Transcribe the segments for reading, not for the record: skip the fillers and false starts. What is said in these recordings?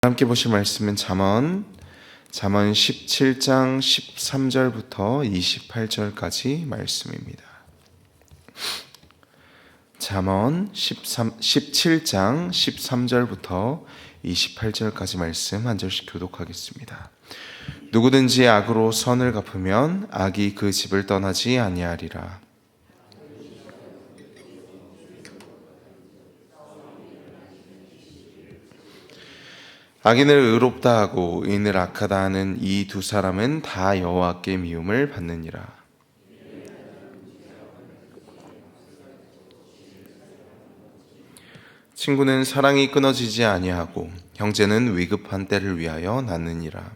함께 보실 말씀은 잠언 17장 13절부터 28절까지 말씀입니다. 잠언 17장 13절부터 28절까지 말씀 한 절씩 교독하겠습니다. 누구든지 악으로 선을 갚으면 악이 그 집을 떠나지 아니하리라. 악인을 의롭다 하고 의인을 악하다 하는 이 두 사람은 다 여호와께 미움을 받느니라. 친구는 사랑이 끊어지지 아니하고 형제는 위급한 때를 위하여 낳느니라.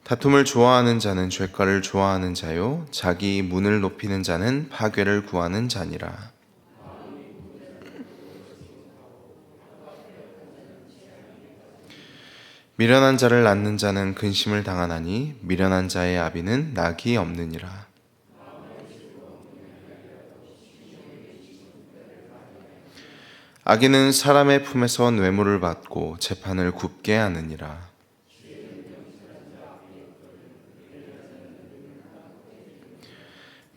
다툼을 좋아하는 자는 죄가를 좋아하는 자요 자기 문을 높이는 자는 파괴를 구하는 자니라. 미련한 자를 낳는 자는 근심을 당하나니 미련한 자의 아비는 낙이 없느니라. 악인은 사람의 품에서 뇌물을 받고 재판을 굽게 하느니라.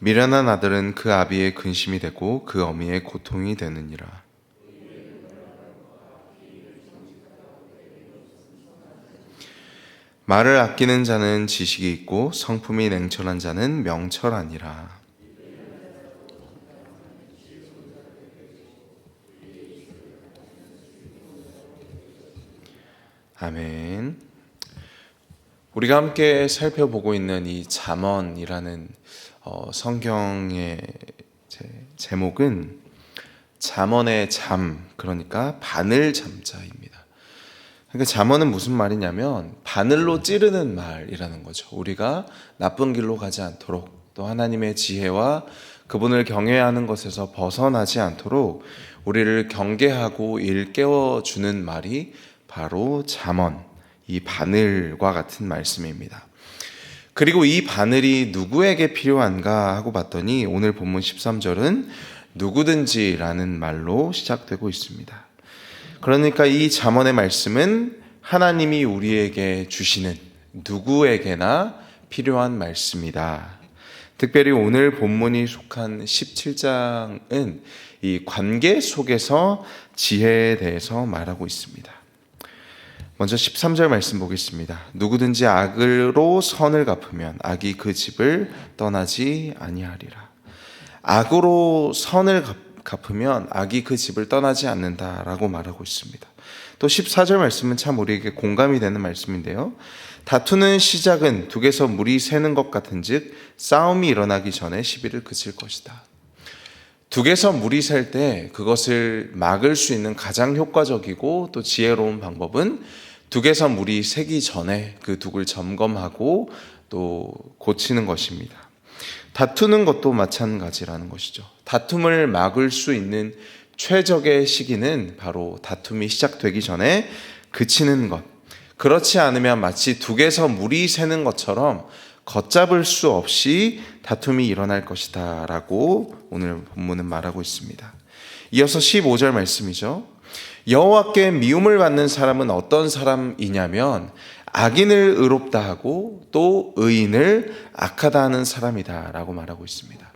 미련한 아들은 그 아비의 근심이 되고 그 어미의 고통이 되느니라. 말을 아끼는 자는 지식이 있고 성품이 냉철한 자는 명철하니라. 아멘. 우리가 함께 살펴보고 있는 이 잠언이라는 성경의 제목은 잠언의 잠, 그러니까 바늘 잠자입니다. 그러니까 잠언은 무슨 말이냐면 바늘로 찌르는 말이라는 거죠. 우리가 나쁜 길로 가지 않도록, 또 하나님의 지혜와 그분을 경외하는 것에서 벗어나지 않도록 우리를 경계하고 일깨워주는 말이 바로 잠언, 이 바늘과 같은 말씀입니다. 그리고 이 바늘이 누구에게 필요한가 하고 봤더니 오늘 본문 13절은 누구든지라는 말로 시작되고 있습니다. 그러니까 이 잠언의 말씀은 하나님이 우리에게 주시는 누구에게나 필요한 말씀이다. 특별히 오늘 본문이 속한 17장은 이 관계 속에서 지혜에 대해서 말하고 있습니다. 먼저 13절 말씀 보겠습니다. 누구든지 악으로 선을 갚으면 악이 그 집을 떠나지 아니하리라. 악으로 선을 갚으면 악이 그 집을 떠나지 않는다라고 말하고 있습니다. 또 14절 말씀은 참 우리에게 공감이 되는 말씀인데요. 다투는 시작은 둑에서 물이 새는 것 같은즉 싸움이 일어나기 전에 시비를 그칠 것이다. 둑에서 물이 셀 때 그것을 막을 수 있는 가장 효과적이고 또 지혜로운 방법은 둑에서 물이 새기 전에 그 둑을 점검하고 또 고치는 것입니다. 다투는 것도 마찬가지라는 것이죠. 다툼을 막을 수 있는 최적의 시기는 바로 다툼이 시작되기 전에 그치는 것. 그렇지 않으면 마치 둑에서 물이 새는 것처럼 걷잡을 수 없이 다툼이 일어날 것이다 라고 오늘 본문은 말하고 있습니다. 이어서 15절 말씀이죠. 여호와께 미움을 받는 사람은 어떤 사람이냐면 악인을 의롭다 하고 또 의인을 악하다 하는 사람이다 라고 말하고 있습니다.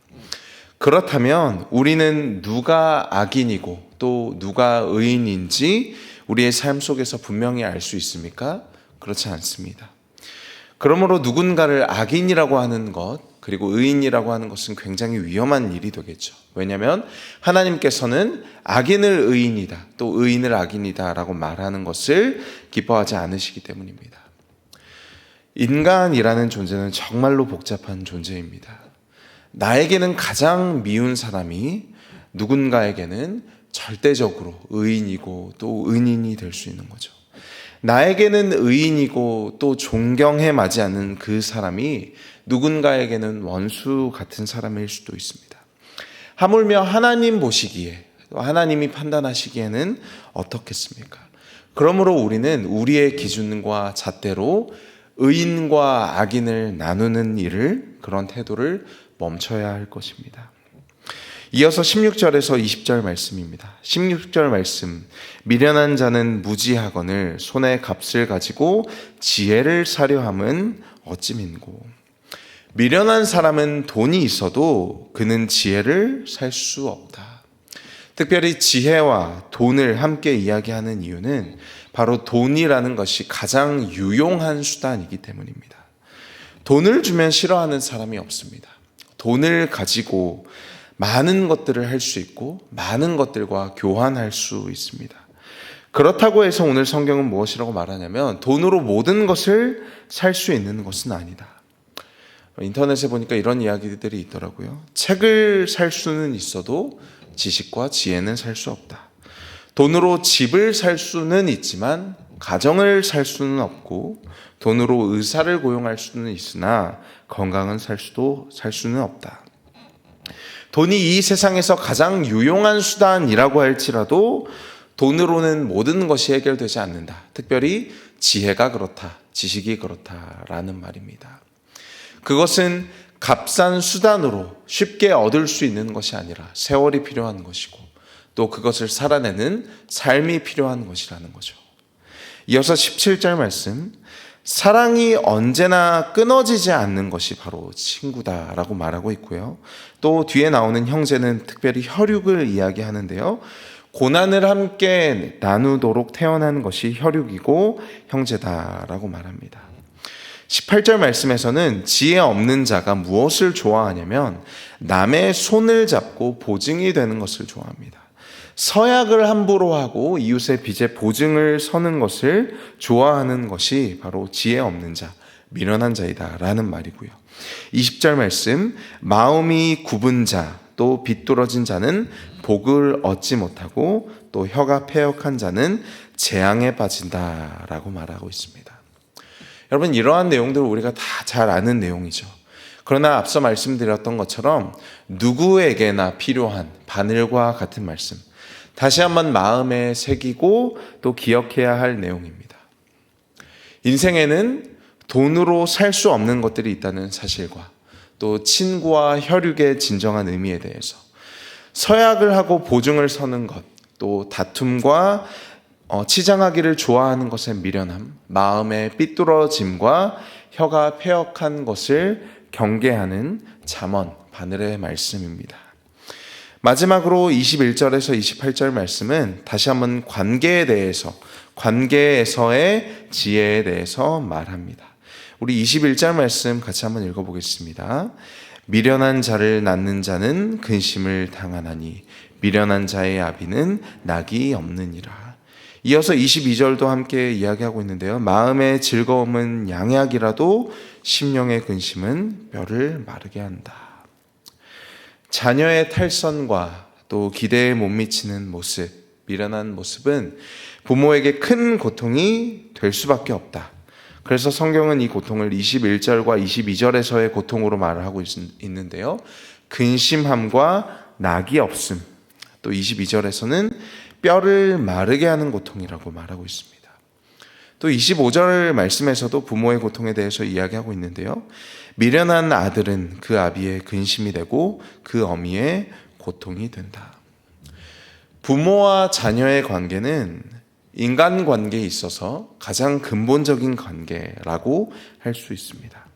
그렇다면 우리는 누가 악인이고 또 누가 의인인지 우리의 삶 속에서 분명히 알 수 있습니까? 그렇지 않습니다. 그러므로 누군가를 악인이라고 하는 것, 그리고 의인이라고 하는 것은 굉장히 위험한 일이 되겠죠. 왜냐하면 하나님께서는 악인을 의인이다, 또 의인을 악인이다 라고 말하는 것을 기뻐하지 않으시기 때문입니다. 인간이라는 존재는 정말로 복잡한 존재입니다. 나에게는 가장 미운 사람이 누군가에게는 절대적으로 의인이고 또 은인이 될 수 있는 거죠. 나에게는 의인이고 또 존경해 마지 않는 그 사람이 누군가에게는 원수 같은 사람일 수도 있습니다. 하물며 하나님 보시기에, 또 하나님이 판단하시기에는 어떻겠습니까? 그러므로 우리는 우리의 기준과 잣대로 의인과 악인을 나누는 일을, 그런 태도를 멈춰야 할 것입니다. 이어서 16절에서 20절 말씀입니다. 16절 말씀, 미련한 자는 무지하거늘 손에 값을 가지고 지혜를 사려 함은 어찌 민고. 미련한 사람은 돈이 있어도 그는 지혜를 살 수 없다. 특별히 지혜와 돈을 함께 이야기하는 이유는 바로 돈이라는 것이 가장 유용한 수단이기 때문입니다. 돈을 주면 싫어하는 사람이 없습니다. 돈을 가지고 많은 것들을 할 수 있고 많은 것들과 교환할 수 있습니다. 그렇다고 해서 오늘 성경은 무엇이라고 말하냐면 돈으로 모든 것을 살 수 있는 것은 아니다. 인터넷에 보니까 이런 이야기들이 있더라고요. 책을 살 수는 있어도 지식과 지혜는 살 수 없다. 돈으로 집을 살 수는 있지만 가정을 살 수는 없고, 돈으로 의사를 고용할 수는 있으나 건강은 살 수는 없다. 돈이 이 세상에서 가장 유용한 수단이라고 할지라도 돈으로는 모든 것이 해결되지 않는다. 특별히 지혜가 그렇다, 지식이 그렇다라는 말입니다. 그것은 값싼 수단으로 쉽게 얻을 수 있는 것이 아니라 세월이 필요한 것이고, 또 그것을 살아내는 삶이 필요한 것이라는 거죠. 이어서 17절 말씀, 사랑이 언제나 끊어지지 않는 것이 바로 친구다라고 말하고 있고요. 또 뒤에 나오는 형제는 특별히 혈육을 이야기하는데요. 고난을 함께 나누도록 태어난 것이 혈육이고 형제다라고 말합니다. 18절 말씀에서는 지혜 없는 자가 무엇을 좋아하냐면 남의 손을 잡고 보증이 되는 것을 좋아합니다. 서약을 함부로 하고 이웃의 빚에 보증을 서는 것을 좋아하는 것이 바로 지혜 없는 자, 미련한 자이다 라는 말이고요. 20절 말씀, 마음이 굽은 자, 또 비뚤어진 자는 복을 얻지 못하고 또 혀가 패역한 자는 재앙에 빠진다 라고 말하고 있습니다. 여러분, 이러한 내용들을 우리가 다 잘 아는 내용이죠. 그러나 앞서 말씀드렸던 것처럼 누구에게나 필요한 바늘과 같은 말씀, 다시 한번 마음에 새기고 또 기억해야 할 내용입니다. 인생에는 돈으로 살 수 없는 것들이 있다는 사실과 또 친구와 혈육의 진정한 의미에 대해서, 서약을 하고 보증을 서는 것, 또 다툼과 치장하기를 좋아하는 것의 미련함, 마음의 삐뚤어짐과 혀가 패역한 것을 경계하는 잠언, 바늘의 말씀입니다. 마지막으로 21절에서 28절 말씀은 다시 한번 관계에 대해서, 관계에서의 지혜에 대해서 말합니다. 우리 21절 말씀 같이 한번 읽어보겠습니다. 미련한 자를 낳는 자는 근심을 당하나니 미련한 자의 아비는 낙이 없느니라. 이어서 22절도 함께 이야기하고 있는데요. 마음의 즐거움은 양약이라도 심령의 근심은 뼈를 마르게 한다. 자녀의 탈선과 또 기대에 못 미치는 모습, 미련한 모습은 부모에게 큰 고통이 될 수밖에 없다. 그래서 성경은 이 고통을 21절과 22절에서의 고통으로 말을 하고 있는데요. 근심함과 낙이 없음, 또 22절에서는 뼈를 마르게 하는 고통이라고 말하고 있습니다. 또 25절 말씀에서도 부모의 고통에 대해서 이야기하고 있는데요. 미련한 아들은 그 아비의 근심이 되고 그 어미의 고통이 된다. 부모와 자녀의 관계는 인간관계에 있어서 가장 근본적인 관계라고 할 수 있습니다.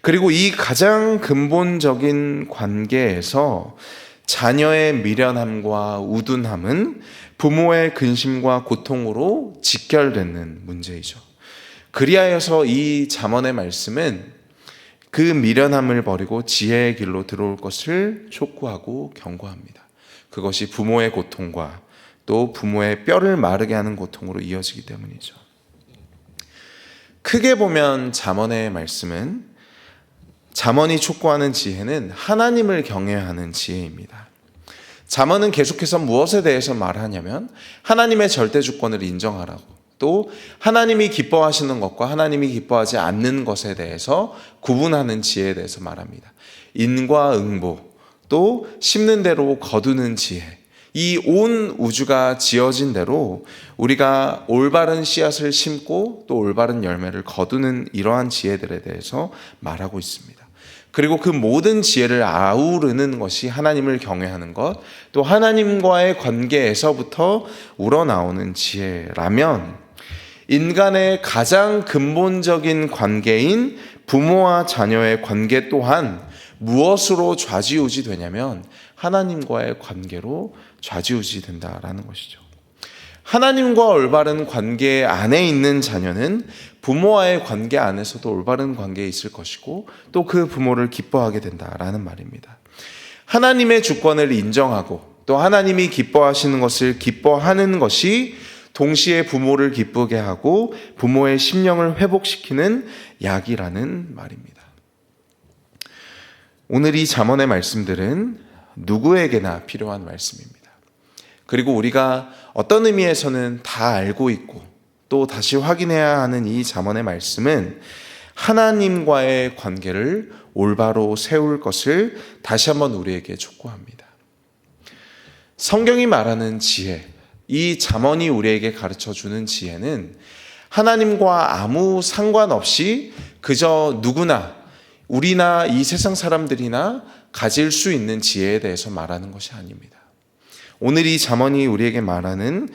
그리고 이 가장 근본적인 관계에서 자녀의 미련함과 우둔함은 부모의 근심과 고통으로 직결되는 문제이죠. 그리하여서 이 잠언의 말씀은 그 미련함을 버리고 지혜의 길로 들어올 것을 촉구하고 경고합니다. 그것이 부모의 고통과 또 부모의 뼈를 마르게 하는 고통으로 이어지기 때문이죠. 크게 보면 잠언의 말씀은, 잠언이 촉구하는 지혜는 하나님을 경외하는 지혜입니다. 잠언은 계속해서 무엇에 대해서 말하냐면 하나님의 절대 주권을 인정하라고, 또 하나님이 기뻐하시는 것과 하나님이 기뻐하지 않는 것에 대해서 구분하는 지혜에 대해서 말합니다. 인과 응보, 또 심는 대로 거두는 지혜, 이 온 우주가 지어진 대로 우리가 올바른 씨앗을 심고 또 올바른 열매를 거두는 이러한 지혜들에 대해서 말하고 있습니다. 그리고 그 모든 지혜를 아우르는 것이 하나님을 경외하는 것, 또 하나님과의 관계에서부터 우러나오는 지혜라면 인간의 가장 근본적인 관계인 부모와 자녀의 관계 또한 무엇으로 좌지우지 되냐면 하나님과의 관계로 좌지우지 된다라는 것이죠. 하나님과 올바른 관계 안에 있는 자녀는 부모와의 관계 안에서도 올바른 관계에 있을 것이고 또 그 부모를 기뻐하게 된다라는 말입니다. 하나님의 주권을 인정하고 또 하나님이 기뻐하시는 것을 기뻐하는 것이 동시에 부모를 기쁘게 하고 부모의 심령을 회복시키는 약이라는 말입니다. 오늘 이 잠언의 말씀들은 누구에게나 필요한 말씀입니다. 그리고 우리가 어떤 의미에서는 다 알고 있고 또 다시 확인해야 하는 이 잠언의 말씀은 하나님과의 관계를 올바로 세울 것을 다시 한번 우리에게 촉구합니다. 성경이 말하는 지혜, 이 잠언이 우리에게 가르쳐주는 지혜는 하나님과 아무 상관없이 그저 누구나 우리나 이 세상 사람들이나 가질 수 있는 지혜에 대해서 말하는 것이 아닙니다. 오늘 이 잠언이 우리에게 말하는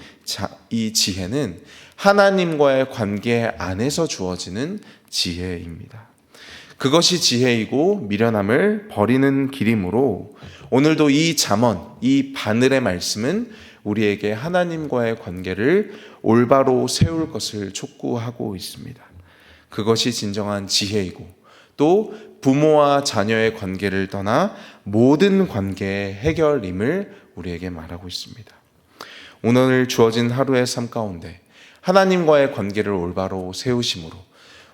이 지혜는 하나님과의 관계 안에서 주어지는 지혜입니다. 그것이 지혜이고 미련함을 버리는 길이므로 오늘도 이 잠언, 이 바늘의 말씀은 우리에게 하나님과의 관계를 올바로 세울 것을 촉구하고 있습니다. 그것이 진정한 지혜이고 또 부모와 자녀의 관계를 떠나 모든 관계의 해결임을 우리에게 말하고 있습니다. 오늘 주어진 하루의 삶 가운데 하나님과의 관계를 올바로 세우심으로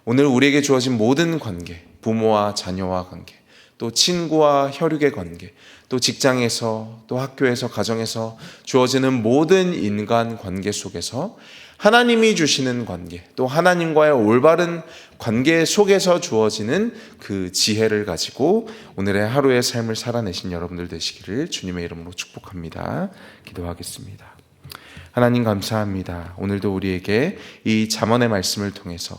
오늘 우리에게 주어진 모든 관계, 부모와 자녀와 관계, 또 친구와 혈육의 관계, 또 직장에서, 또 학교에서, 가정에서 주어지는 모든 인간 관계 속에서 하나님이 주시는 관계, 또 하나님과의 올바른 관계 속에서 주어지는 그 지혜를 가지고 오늘의 하루의 삶을 살아내신 여러분들 되시기를 주님의 이름으로 축복합니다. 기도하겠습니다. 하나님 감사합니다. 오늘도 우리에게 이 잠언의 말씀을 통해서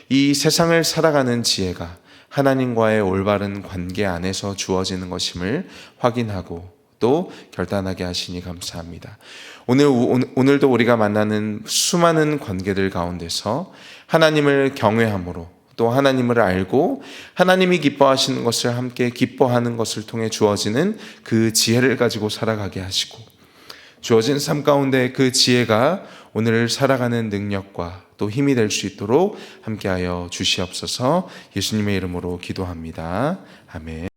이 세상을 살아가는 지혜가 하나님과의 올바른 관계 안에서 주어지는 것임을 확인하고 또 결단하게 하시니 감사합니다. 오늘도 우리가 만나는 수많은 관계들 가운데서 하나님을 경외함으로 또 하나님을 알고 하나님이 기뻐하시는 것을 함께 기뻐하는 것을 통해 주어지는 그 지혜를 가지고 살아가게 하시고 주어진 삶 가운데 그 지혜가 오늘 살아가는 능력과 또 힘이 될 수 있도록 함께하여 주시옵소서. 예수님의 이름으로 기도합니다. 아멘.